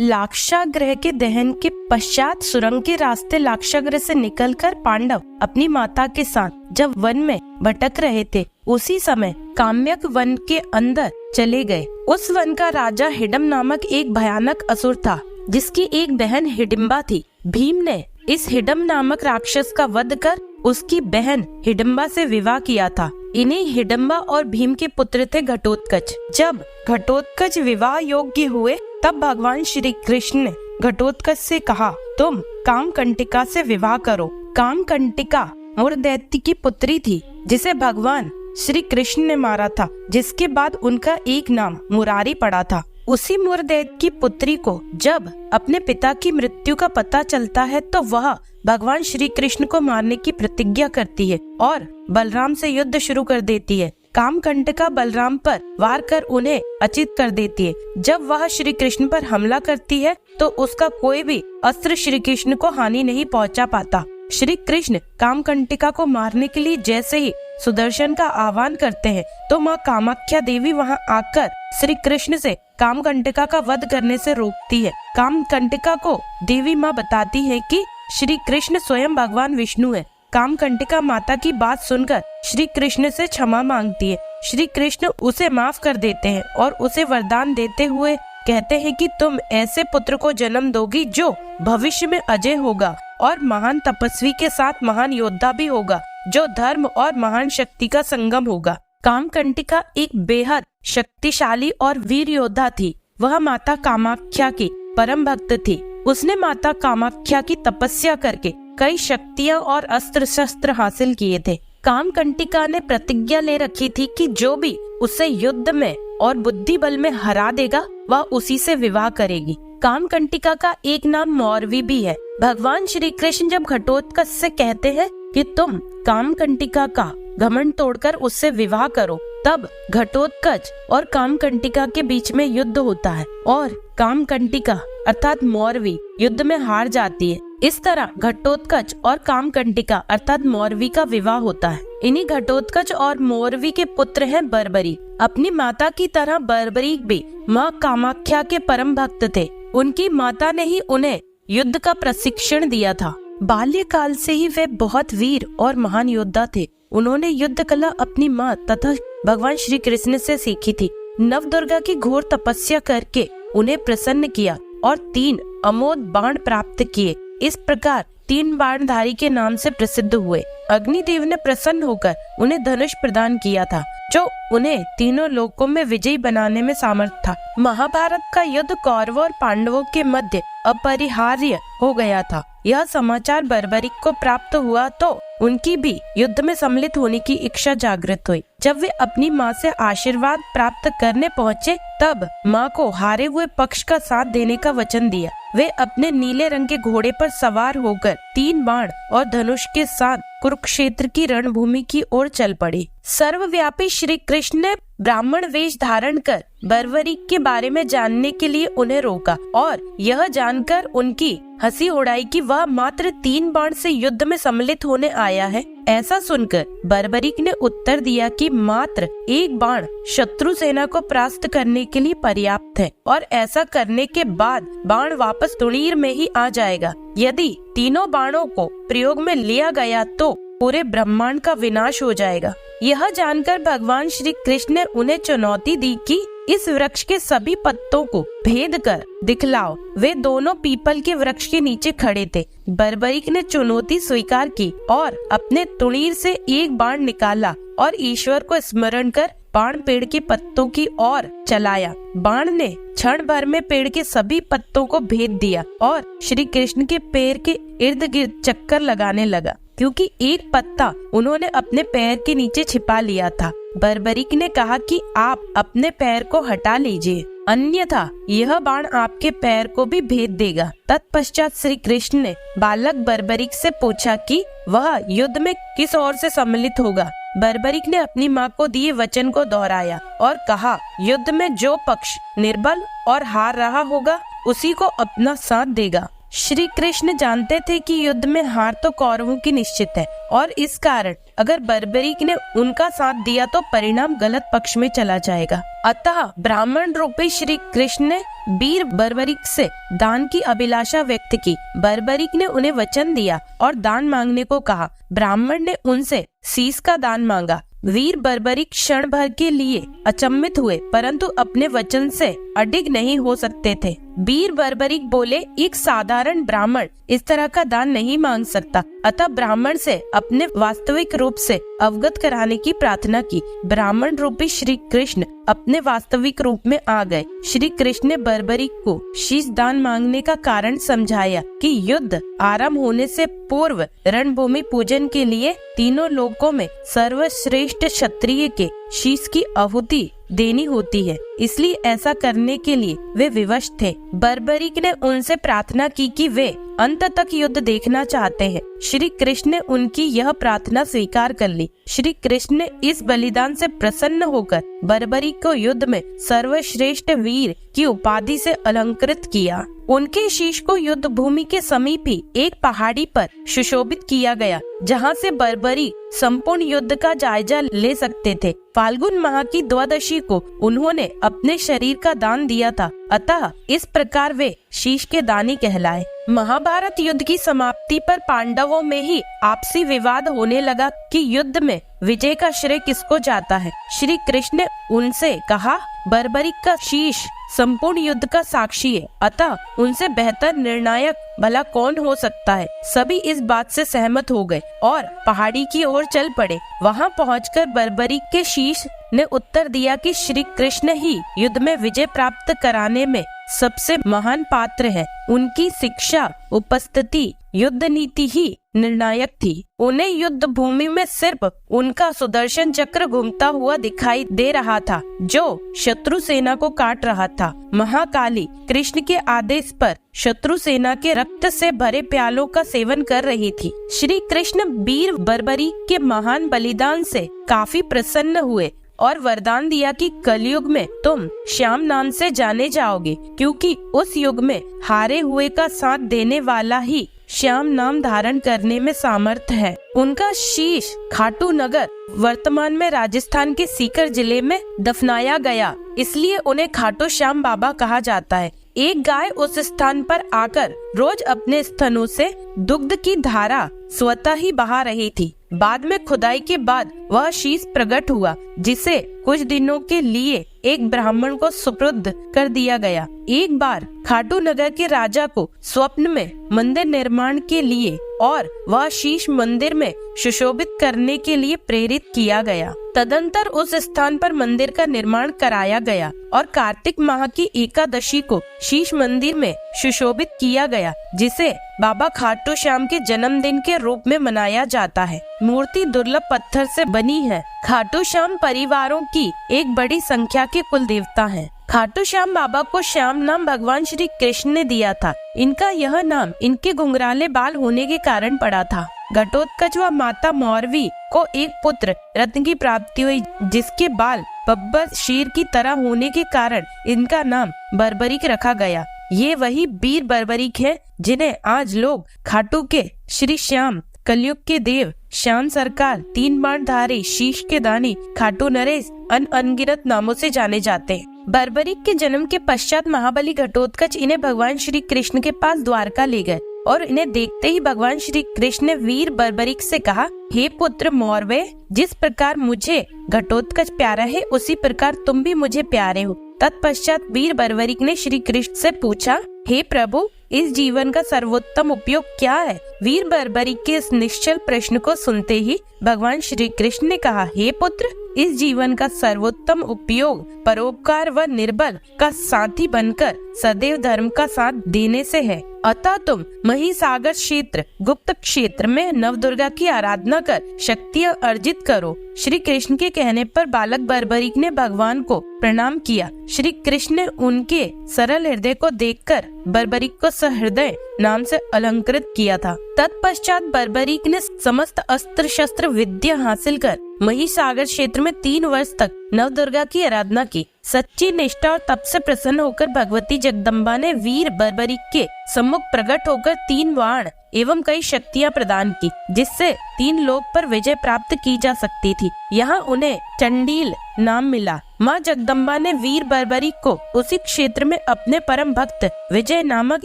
लाक्षागृह के दहन के पश्चात सुरंग के रास्ते लाक्षागृह से निकलकर पांडव अपनी माता के साथ जब वन में भटक रहे थे, उसी समय काम्यक वन के अंदर चले गए। उस वन का राजा हिडम नामक एक भयानक असुर था, जिसकी एक बहन हिडिंबा थी। भीम ने इस हिडम नामक राक्षस का वध कर उसकी बहन हिडिंबा से विवाह किया था। इन्हीं हिडिंबा और भीम के पुत्र थे घटोत्कच। जब घटोत्कच विवाह योग्य हुए, तब भगवान श्री कृष्ण ने घटोत्कच से कहा, तुम कामकंटिका से विवाह करो। कामकंटिका मुरदैत्य की पुत्री थी, जिसे भगवान श्री कृष्ण ने मारा था, जिसके बाद उनका एक नाम मुरारी पड़ा था। उसी मुरदैत्य की पुत्री को जब अपने पिता की मृत्यु का पता चलता है, तो वह भगवान श्री कृष्ण को मारने की प्रतिज्ञा करती है और बलराम से युद्ध शुरू कर देती है। कामकंटिका बलराम पर वार कर उन्हें अचित कर देती है। जब वह श्री कृष्ण पर हमला करती है, तो उसका कोई भी अस्त्र श्री कृष्ण को हानि नहीं पहुंचा पाता। श्री कृष्ण कामकंटिका को मारने के लिए जैसे ही सुदर्शन का आह्वान करते हैं, तो माँ कामाख्या देवी वहां आकर श्री कृष्ण से कामकंटिका का वध करने से रोकती है। कामकंटिका को देवी माँ बताती है कि श्री कृष्ण स्वयं भगवान विष्णु है। कामकंटिका माता की बात सुनकर श्री कृष्ण से क्षमा मांगती है। श्री कृष्ण उसे माफ कर देते हैं और उसे वरदान देते हुए कहते हैं कि तुम ऐसे पुत्र को जन्म दोगी जो भविष्य में अजय होगा और महान तपस्वी के साथ महान योद्धा भी होगा, जो धर्म और महान शक्ति का संगम होगा। कामकंटिका एक बेहद शक्तिशाली और वीर योद्धा थी। वह माता कामाख्या की परम भक्त थी। उसने माता कामाख्या की तपस्या करके कई शक्तियां और अस्त्र शस्त्र हासिल किए थे। कामकंटिका ने प्रतिज्ञा ले रखी थी कि जो भी उसे युद्ध में और बुद्धि बल में हरा देगा, वह उसी से विवाह करेगी। कामकंटिका का एक नाम मौरवी भी है। भगवान श्री कृष्ण जब घटोत्कच से कहते हैं कि तुम कामकंटिका का घमंड तोड़कर उससे विवाह करो, तब घटोत्कच और कामकंटिका के बीच में युद्ध होता है और कामकंटिका अर्थात मौरवी युद्ध में हार जाती है। इस तरह घटोत्कच और कामकंटिका अर्थात मौरवी का विवाह होता है। इन्हीं घटोत्कच और मौरवी के पुत्र हैं बर्बरीक। अपनी माता की तरह बर्बरीक भी माँ कामाख्या के परम भक्त थे। उनकी माता ने ही उन्हें युद्ध का प्रशिक्षण दिया था। बाल्यकाल से ही वे बहुत वीर और महान योद्धा थे। उन्होंने युद्ध कला अपनी माँ तथा भगवान श्री कृष्ण से सीखी थी। नवदुर्गा की घोर तपस्या करके उन्हें प्रसन्न किया और 3 अमोघ बाण प्राप्त किए। इस प्रकार 3 बाणधारी के नाम से प्रसिद्ध हुए। अग्निदेव ने प्रसन्न होकर उन्हें धनुष प्रदान किया था, जो उन्हें तीनों लोकों में विजयी बनाने में सामर्थ था। महाभारत का युद्ध कौरवों और पांडवों के मध्य अपरिहार्य हो गया था। यह समाचार बर्बरीक को प्राप्त हुआ तो उनकी भी युद्ध में सम्मिलित होने की इच्छा जागृत हुई। जब वे अपनी माँ से आशीर्वाद प्राप्त करने पहुँचे, तब माँ को हारे हुए पक्ष का साथ देने का वचन दिया। वे अपने नीले रंग के घोड़े पर सवार होकर 3 बाण और धनुष के साथ कुरुक्षेत्र की रणभूमि की ओर चल पड़े। सर्वव्यापी श्री कृष्ण ने ब्राह्मण वेश धारण कर बर्बरीक के बारे में जानने के लिए उन्हें रोका और यह जानकर उनकी हंसी उड़ाई कि वह मात्र 3 बाण से युद्ध में सम्मिलित होने आया है। ऐसा सुनकर बर्बरीक ने उत्तर दिया कि मात्र 1 बाण शत्रु सेना को परास्त करने के लिए पर्याप्त है और ऐसा करने के बाद बाण वापस तुणीर में ही आ जाएगा। यदि तीनों बाणों को प्रयोग में लिया गया तो पूरे ब्रह्मांड का विनाश हो जाएगा। यह जानकर भगवान श्री कृष्ण ने उन्हें चुनौती दी कि इस वृक्ष के सभी पत्तों को भेद कर दिखलाओ। वे दोनों पीपल के वृक्ष के नीचे खड़े थे। बर्बरीक ने चुनौती स्वीकार की और अपने तुणीर से 1 बाण निकाला और ईश्वर को स्मरण कर बाण पेड़ के पत्तों की ओर चलाया। बाण ने क्षण भर में पेड़ के सभी पत्तों को भेद दिया और श्री कृष्ण के पैर के इर्द गिर्द चक्कर लगाने लगा, क्योंकि एक पत्ता उन्होंने अपने पैर के नीचे छिपा लिया था। बर्बरीक ने कहा कि आप अपने पैर को हटा लीजिए, अन्यथा यह बाण आपके पैर को भी भेद देगा। तत्पश्चात श्री कृष्ण ने बालक बर्बरीक से पूछा कि वह युद्ध में किस ओर से सम्मिलित होगा। बर्बरीक ने अपनी माँ को दिए वचन को दोहराया और कहा, युद्ध में जो पक्ष निर्बल और हार रहा होगा उसी को अपना साथ देगा। श्री कृष्ण जानते थे कि युद्ध में हार तो कौरवों की निश्चित है और इस कारण अगर बर्बरीक ने उनका साथ दिया तो परिणाम गलत पक्ष में चला जाएगा। अतः ब्राह्मण रूपी श्री कृष्ण ने वीर बर्बरीक से दान की अभिलाषा व्यक्त की। बर्बरीक ने उन्हें वचन दिया और दान मांगने को कहा। ब्राह्मण ने उनसे शीश का दान मांगा। वीर बर्बरीक क्षण भर के लिए अचंभित हुए, परंतु अपने वचन से अडिग नहीं हो सकते थे। वीर बर्बरीक बोले, एक साधारण ब्राह्मण इस तरह का दान नहीं मांग सकता। अतः ब्राह्मण से अपने वास्तविक रूप से अवगत कराने की प्रार्थना की। ब्राह्मण रूपी श्री कृष्ण अपने वास्तविक रूप में आ गए। श्री कृष्ण ने बर्बरीक को शीश दान मांगने का कारण समझाया कि युद्ध आरंभ होने से पूर्व रणभूमि पूजन के लिए तीनों लोकों में सर्वश्रेष्ठ क्षत्रिय के शीश की आहुति देनी होती है, इसलिए ऐसा करने के लिए वे विवश थे। बर्बरीक ने उनसे प्रार्थना की कि वे अंत तक युद्ध देखना चाहते हैं। श्री कृष्ण ने उनकी यह प्रार्थना स्वीकार कर ली। श्री कृष्ण ने इस बलिदान से प्रसन्न होकर बर्बरीक को युद्ध में सर्वश्रेष्ठ वीर की उपाधि से अलंकृत किया। उनके शीश को युद्ध भूमि के समीप ही एक पहाड़ी पर सुशोभित किया गया, जहां से बर्बरीक संपूर्ण युद्ध का जायजा ले सकते थे। फाल्गुन माह की द्वादशी को उन्होंने अपने शरीर का दान दिया था, अतः इस प्रकार वे शीश के दानी कहलाए। महाभारत युद्ध की समाप्ति पर पांडवों में ही आपसी विवाद होने लगा कि युद्ध में विजय का श्रेय किसको जाता है। श्री कृष्ण ने उनसे कहा, बर्बरीक का शीश संपूर्ण युद्ध का साक्षी है, अतः उनसे बेहतर निर्णायक भला कौन हो सकता है। सभी इस बात से सहमत हो गए और पहाड़ी की ओर चल पड़े। वहां पहुंचकर बर्बरीक के शीश ने उत्तर दिया कि श्री कृष्ण ही युद्ध में विजय प्राप्त कराने में सबसे महान पात्र है। उनकी शिक्षा, उपस्थिति, युद्ध नीति ही निर्णायक थी। उन्हें युद्ध भूमि में सिर्फ उनका सुदर्शन चक्र घूमता हुआ दिखाई दे रहा था, जो शत्रु सेना को काट रहा था। महाकाली कृष्ण के आदेश पर शत्रु सेना के रक्त से भरे प्यालों का सेवन कर रही थी। श्री कृष्ण वीर बर्बरीक के महान बलिदान से काफी प्रसन्न हुए और वरदान दिया कि कलयुग में तुम श्याम नाम से जाने जाओगे, क्योंकि उस युग में हारे हुए का साथ देने वाला ही श्याम नाम धारण करने में सामर्थ है। उनका शीश खाटू नगर वर्तमान में राजस्थान के सीकर जिले में दफनाया गया, इसलिए उन्हें खाटू श्याम बाबा कहा जाता है। एक गाय उस स्थान पर आकर रोज अपने स्तनों से दुग्ध की धारा स्वतः ही बहा रही थी। बाद में खुदाई के बाद वह शीश प्रकट हुआ, जिसे कुछ दिनों के लिए एक ब्राह्मण को सुपुर्द कर दिया गया। एक बार खाटू नगर के राजा को स्वप्न में मंदिर निर्माण के लिए और वह शीश मंदिर में सुशोभित करने के लिए प्रेरित किया गया। तदंतर उस स्थान पर मंदिर का निर्माण कराया गया और कार्तिक माह की एकादशी को शीश मंदिर में सुशोभित किया गया, जिसे बाबा खाटू श्याम के जन्मदिन के रूप में मनाया जाता है। मूर्ति दुर्लभ पत्थर से बनी है। खाटू श्याम परिवारों की एक बड़ी संख्या के कुल देवता हैं। खाटू श्याम बाबा को श्याम नाम भगवान श्री कृष्ण ने दिया था। इनका यह नाम इनके घुंघराले बाल होने के कारण पड़ा था। घटोत्कच व माता मौरवी को एक पुत्र रत्न की प्राप्ति हुई, जिसके बाल बब्बर शेर की तरह होने के कारण इनका नाम बर्बरीक रखा गया। ये वही वीर बर्बरीक है जिन्हें आज लोग खाटू के श्री श्याम, कलयुग के देव, श्याम सरकार, 3 बाणधारी, शीश के दानी, खाटू नरेश अनगिनत नामों से जाने जाते हैं। बर्बरीक के जन्म के पश्चात महाबली घटोत्कच इन्हें भगवान श्री कृष्ण के पास द्वारका ले गए और इन्हें देखते ही भगवान श्री कृष्ण ने वीर बर्बरीक से कहा, हे पुत्र मौरवे, जिस प्रकार मुझे घटोत्कच प्यारा है उसी प्रकार तुम भी मुझे प्यारे हो। तत्पश्चात वीर बर्बरीक ने श्री कृष्ण से पूछा, हे प्रभु, इस जीवन का सर्वोत्तम उपयोग क्या है? वीर बर्बरीक के इस निश्चल प्रश्न को सुनते ही भगवान श्री कृष्ण ने कहा, हे पुत्र, इस जीवन का सर्वोत्तम उपयोग परोपकार व निर्बल का साथी बनकर सदैव धर्म का साथ देने से है। अतः तुम महिसागर क्षेत्र, गुप्त क्षेत्र में नवदुर्गा की आराधना कर शक्तियाँ अर्जित करो। श्री कृष्ण के कहने पर बालक बर्बरीक ने भगवान को प्रणाम किया। श्री कृष्ण ने उनके सरल हृदय को देखकर बर्बरीक को सहृदय नाम से अलंकृत किया था। तत्पश्चात बर्बरीक ने समस्त अस्त्र शस्त्र विद्या हासिल कर महिसागर क्षेत्र में 3 वर्ष तक नवदुर्गा की आराधना की। सच्ची निष्ठा और तप से प्रसन्न होकर भगवती जगदम्बा ने वीर बर्बरीक के सम्मुख प्रकट होकर 3 बाण एवं कई शक्तियाँ प्रदान की, जिससे 3 लोक पर विजय प्राप्त की जा सकती थी। यहाँ उन्हें चंडील नाम मिला। माँ जगदम्बा ने वीर बर्बरी को उसी क्षेत्र में अपने परम भक्त विजय नामक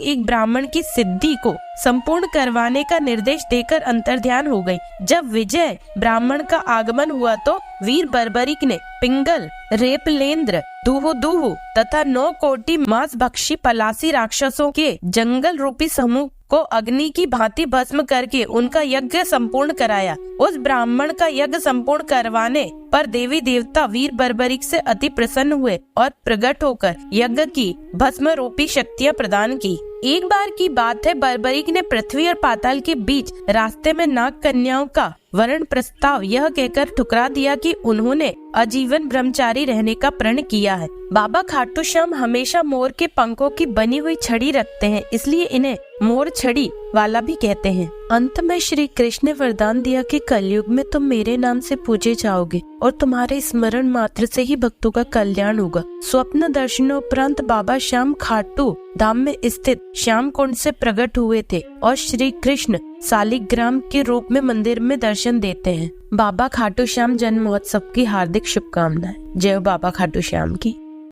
एक ब्राह्मण की सिद्धि को संपूर्ण करवाने का निर्देश देकर अंतर्ध्यान हो गई। जब विजय ब्राह्मण का आगमन हुआ तो वीर बर्बरिक ने पिंगल, रेपलेंद्र, दूहू तथा 9 कोटि मांस भक्षी पलासी राक्षसों के जंगल रूपी समूह को अग्नि की भांति भस्म करके उनका यज्ञ संपूर्ण कराया। उस ब्राह्मण का यज्ञ संपूर्ण करवाने पर देवी देवता वीर बर्बरिक से अति प्रसन्न हुए और प्रकट होकर यज्ञ की भस्म रूपी शक्तियाँ प्रदान की। एक बार की बात है, बर्बरिक ने पृथ्वी और पाताल के बीच रास्ते में नाग कन्याओं का वरण प्रस्ताव यह कहकर ठुकरा दिया कि उन्होंने आजीवन ब्रह्मचारी रहने का प्रण किया है। बाबा खाटू श्याम हमेशा मोर के पंखों की बनी हुई छड़ी रखते हैं, इसलिए इन्हें मोर छड़ी वाला भी कहते हैं। अंत में श्री कृष्ण ने वरदान दिया कि कलयुग में तुम मेरे नाम से पूजे जाओगे और तुम्हारे स्मरण मात्र से ही भक्तों का कल्याण होगा। स्वप्न दर्शनोपरांत बाबा श्याम खाटू धाम में स्थित श्याम कुंड से प्रकट हुए थे और श्री कृष्ण सालिग्राम के रूप में मंदिर में दर्शन देते हैं। बाबा खाटू श्याम जन्म महोत्सव की हार्दिक शुभकामनाएं। जय बाबा खाटू श्याम की।